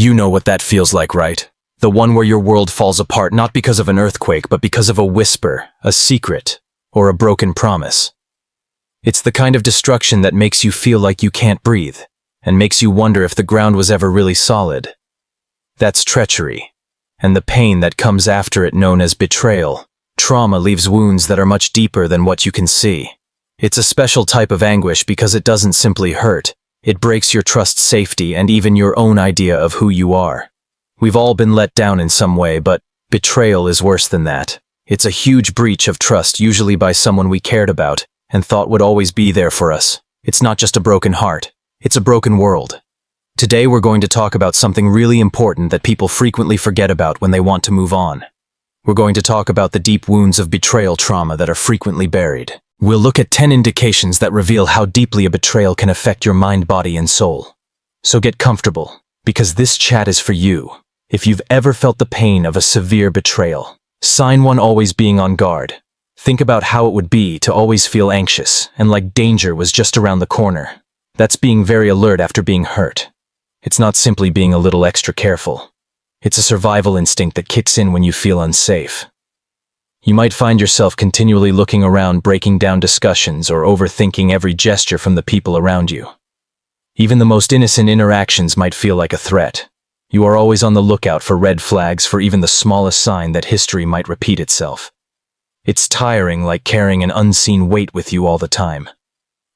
You know what that feels like, right? The one where your world falls apart not because of an earthquake, but because of a whisper, a secret, or a broken promise. It's the kind of destruction that makes you feel like you can't breathe, and makes you wonder if the ground was ever really solid. That's treachery, and the pain that comes after it, known as betrayal. Trauma leaves wounds that are much deeper than what you can see. It's a special type of anguish because it doesn't simply hurt. It breaks your trust, safety, and even your own idea of who you are. We've all been let down in some way, but betrayal is worse than that. It's a huge breach of trust, usually by someone we cared about and thought would always be there for us. It's not just a broken heart, it's a broken world. Today we're going to talk about something really important that people frequently forget about when they want to move on. We're going to talk about the deep wounds of betrayal trauma that are frequently buried. We'll look at 10 indications that reveal how deeply a betrayal can affect your mind, body, and soul. So get comfortable, because this chat is for you. If you've ever felt the pain of a severe betrayal, sign 1: always being on guard. Think about how it would be to always feel anxious and like danger was just around the corner. That's being very alert after being hurt. It's not simply being a little extra careful. It's a survival instinct that kicks in when you feel unsafe. You might find yourself continually looking around, breaking down discussions, or overthinking every gesture from the people around you. Even the most innocent interactions might feel like a threat. You are always on the lookout for red flags, for even the smallest sign that history might repeat itself. It's tiring, like carrying an unseen weight with you all the time.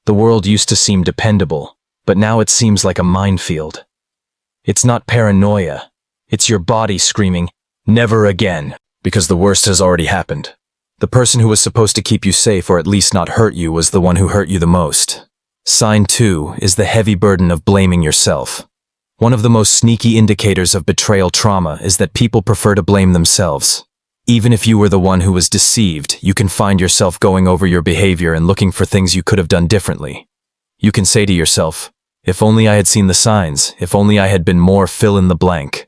The world used to seem dependable, but now it seems like a minefield. It's not paranoia. It's your body screaming, "Never again," because the worst has already happened. The person who was supposed to keep you safe, or at least not hurt you, was the one who hurt you the most. Sign 2 is the heavy burden of blaming yourself. One of the most sneaky indicators of betrayal trauma is that people prefer to blame themselves. Even if you were the one who was deceived, you can find yourself going over your behavior and looking for things you could have done differently. You can say to yourself, "If only I had seen the signs, if only I had been more fill in the blank."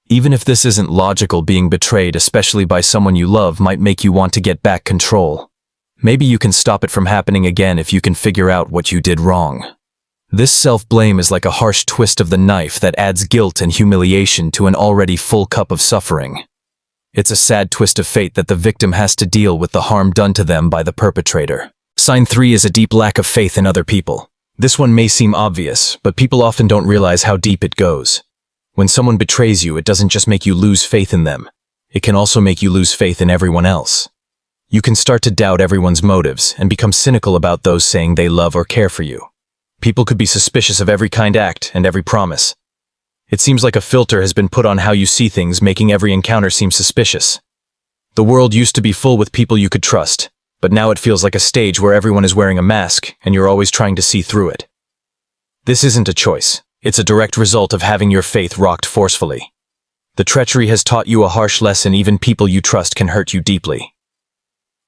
Even if this isn't logical, being betrayed, especially by someone you love, might make you want to get back control. Maybe you can stop it from happening again if you can figure out what you did wrong. This self-blame is like a harsh twist of the knife that adds guilt and humiliation to an already full cup of suffering. It's a sad twist of fate that the victim has to deal with the harm done to them by the perpetrator. Sign 3 is a deep lack of faith in other people. This one may seem obvious, but people often don't realize how deep it goes. When someone betrays you, it doesn't just make you lose faith in them. It can also make you lose faith in everyone else. You can start to doubt everyone's motives and become cynical about those saying they love or care for you. People could be suspicious of every kind act and every promise. It seems like a filter has been put on how you see things, making every encounter seem suspicious. The world used to be full with people you could trust, but now it feels like a stage where everyone is wearing a mask and you're always trying to see through it. This isn't a choice. It's a direct result of having your faith rocked forcefully. The treachery has taught you a harsh lesson. Even people you trust can hurt you deeply.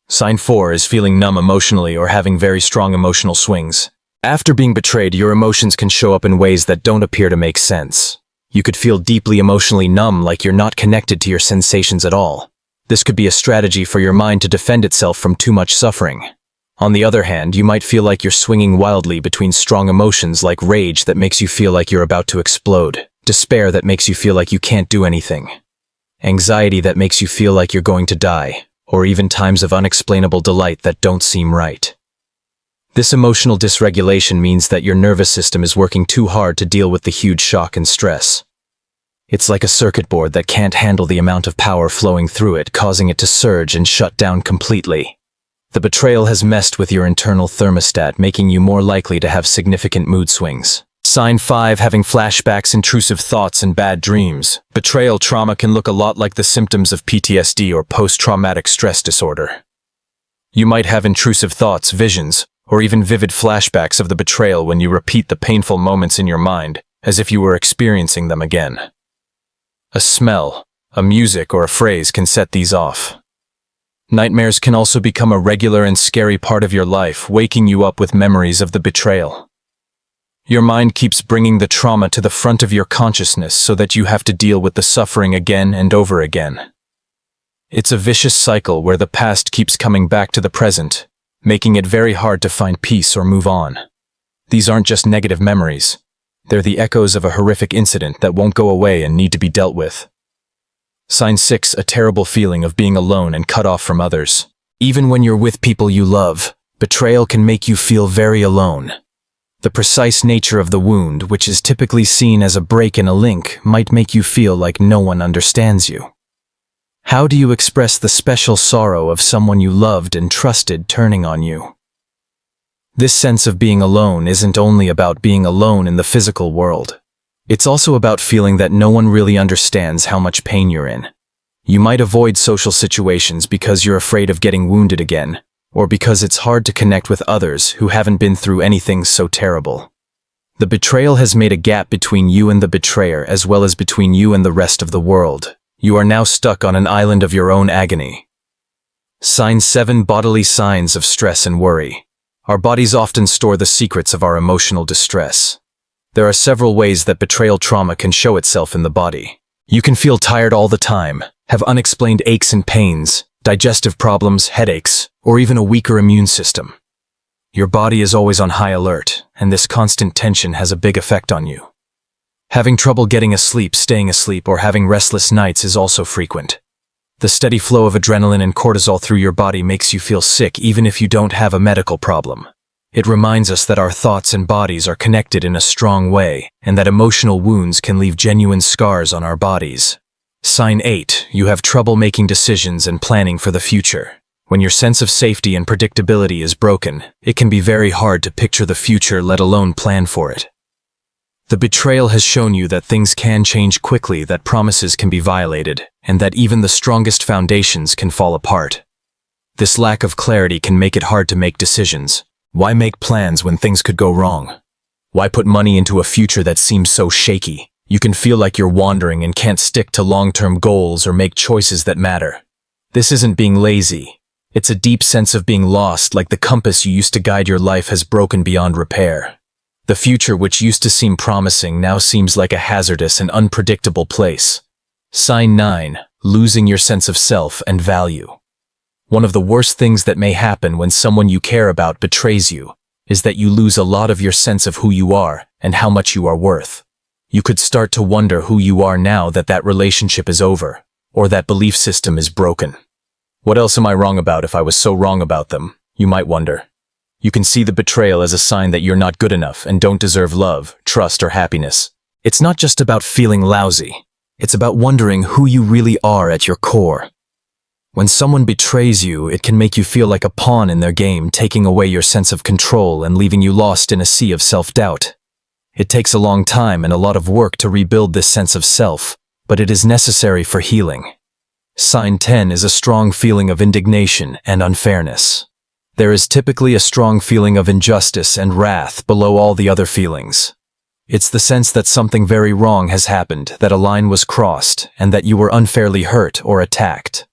Sign 4 is feeling numb emotionally or having very strong emotional swings. After being betrayed, your emotions can show up in ways that don't appear to make sense. You could feel deeply emotionally numb, like you're not connected to your sensations at all. This could be a strategy for your mind to defend itself from too much suffering. On the other hand, you might feel like you're swinging wildly between strong emotions like rage that makes you feel like you're about to explode, despair that makes you feel like you can't do anything, anxiety that makes you feel like you're going to die, or even times of unexplainable delight that don't seem right. This emotional dysregulation means that your nervous system is working too hard to deal with the huge shock and stress. It's like a circuit board that can't handle the amount of power flowing through it, causing it to surge and shut down completely. The betrayal has messed with your internal thermostat, making you more likely to have significant mood swings. Sign 5, having flashbacks, intrusive thoughts, and bad dreams. Betrayal trauma can look a lot like the symptoms of PTSD or post-traumatic stress disorder. You might have intrusive thoughts, visions, or even vivid flashbacks of the betrayal when you repeat the painful moments in your mind, as if you were experiencing them again. A smell, a music, or a phrase can set these off. Nightmares can also become a regular and scary part of your life, waking you up with memories of the betrayal. Your mind keeps bringing the trauma to the front of your consciousness so that you have to deal with the suffering again and over again. It's a vicious cycle where the past keeps coming back to the present, making it very hard to find peace or move on. These aren't just negative memories. They're the echoes of a horrific incident that won't go away and need to be dealt with. Sign 6, a terrible feeling of being alone and cut off from others. Even when you're with people you love, betrayal can make you feel very alone. The precise nature of the wound, which is typically seen as a break in a link, might make you feel like no one understands you. How do you express the special sorrow of someone you loved and trusted turning on you? This sense of being alone isn't only about being alone in the physical world. It's also about feeling that no one really understands how much pain you're in. You might avoid social situations because you're afraid of getting wounded again, or because it's hard to connect with others who haven't been through anything so terrible. The betrayal has made a gap between you and the betrayer, as well as between you and the rest of the world. You are now stuck on an island of your own agony. Sign 7, bodily signs of stress and worry. Our bodies often store the secrets of our emotional distress. There are several ways that betrayal trauma can show itself in the body. You can feel tired all the time, have unexplained aches and pains, digestive problems, headaches, or even a weaker immune system. Your body is always on high alert, and this constant tension has a big effect on you. Having trouble getting asleep, staying asleep, or having restless nights is also frequent. The steady flow of adrenaline and cortisol through your body makes you feel sick even if you don't have a medical problem. It reminds us that our thoughts and bodies are connected in a strong way, and that emotional wounds can leave genuine scars on our bodies. Sign 8, you have trouble making decisions and planning for the future. When your sense of safety and predictability is broken, it can be very hard to picture the future, let alone plan for it. The betrayal has shown you that things can change quickly, that promises can be violated, and that even the strongest foundations can fall apart. This lack of clarity can make it hard to make decisions. Why make plans when things could go wrong? Why put money into a future that seems so shaky? You can feel like you're wandering and can't stick to long-term goals or make choices that matter. This isn't being lazy. It's a deep sense of being lost, like the compass you used to guide your life has broken beyond repair. The future, which used to seem promising, now seems like a hazardous and unpredictable place. Sign 9, losing your sense of self and value. One of the worst things that may happen when someone you care about betrays you is that you lose a lot of your sense of who you are and how much you are worth. You could start to wonder who you are now that that relationship is over, or that belief system is broken. What else am I wrong about if I was so wrong about them? You might wonder. You can see the betrayal as a sign that you're not good enough and don't deserve love, trust, or happiness. It's not just about feeling lousy. It's about wondering who you really are at your core. When someone betrays you, it can make you feel like a pawn in their game, taking away your sense of control and leaving you lost in a sea of self-doubt. It takes a long time and a lot of work to rebuild this sense of self, but it is necessary for healing. Sign 10 is a strong feeling of indignation and unfairness. There is typically a strong feeling of injustice and wrath below all the other feelings. It's the sense that something very wrong has happened, that a line was crossed, and that you were unfairly hurt or attacked.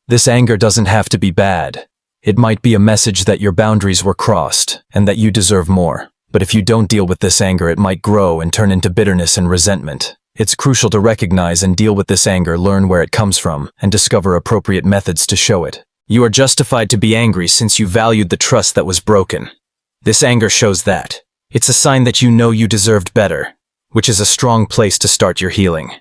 This anger doesn't have to be bad. It might be a message that your boundaries were crossed, and that you deserve more. But if you don't deal with this anger, it might grow and turn into bitterness and resentment. It's crucial to recognize and deal with this anger, learn where it comes from, and discover appropriate methods to show it. You are justified to be angry since you valued the trust that was broken. This anger shows that. It's a sign that you know you deserved better, which is a strong place to start your healing.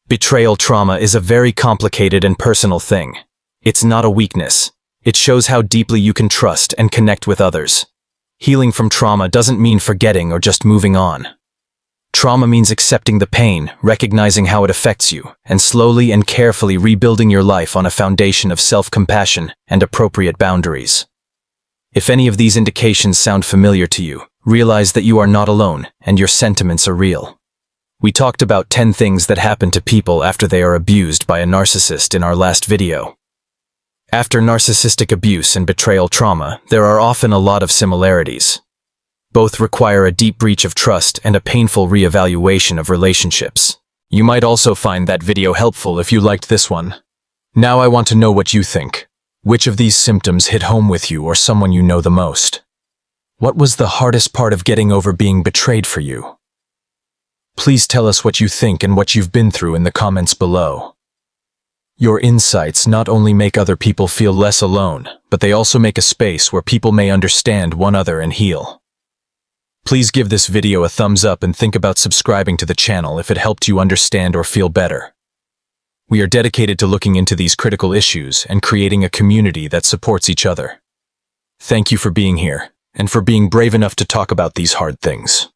Betrayal trauma is a very complicated and personal thing. It's not a weakness. It shows how deeply you can trust and connect with others. Healing from trauma doesn't mean forgetting or just moving on. Trauma means accepting the pain, recognizing how it affects you, and slowly and carefully rebuilding your life on a foundation of self-compassion and appropriate boundaries. If any of these indications sound familiar to you, realize that you are not alone and your sentiments are real. We talked about 10 things that happen to people after they are abused by a narcissist in our last video. After narcissistic abuse and betrayal trauma, there are often a lot of similarities. Both require a deep breach of trust and a painful reevaluation of relationships. You might also find that video helpful if you liked this one. Now I want to know what you think. Which of these symptoms hit home with you or someone you know the most? What was the hardest part of getting over being betrayed for you? Please tell us what you think and what you've been through in the comments below. Your insights not only make other people feel less alone, but they also make a space where people may understand one another and heal. Please give this video a thumbs up and think about subscribing to the channel if it helped you understand or feel better. We are dedicated to looking into these critical issues and creating a community that supports each other. Thank you for being here and for being brave enough to talk about these hard things.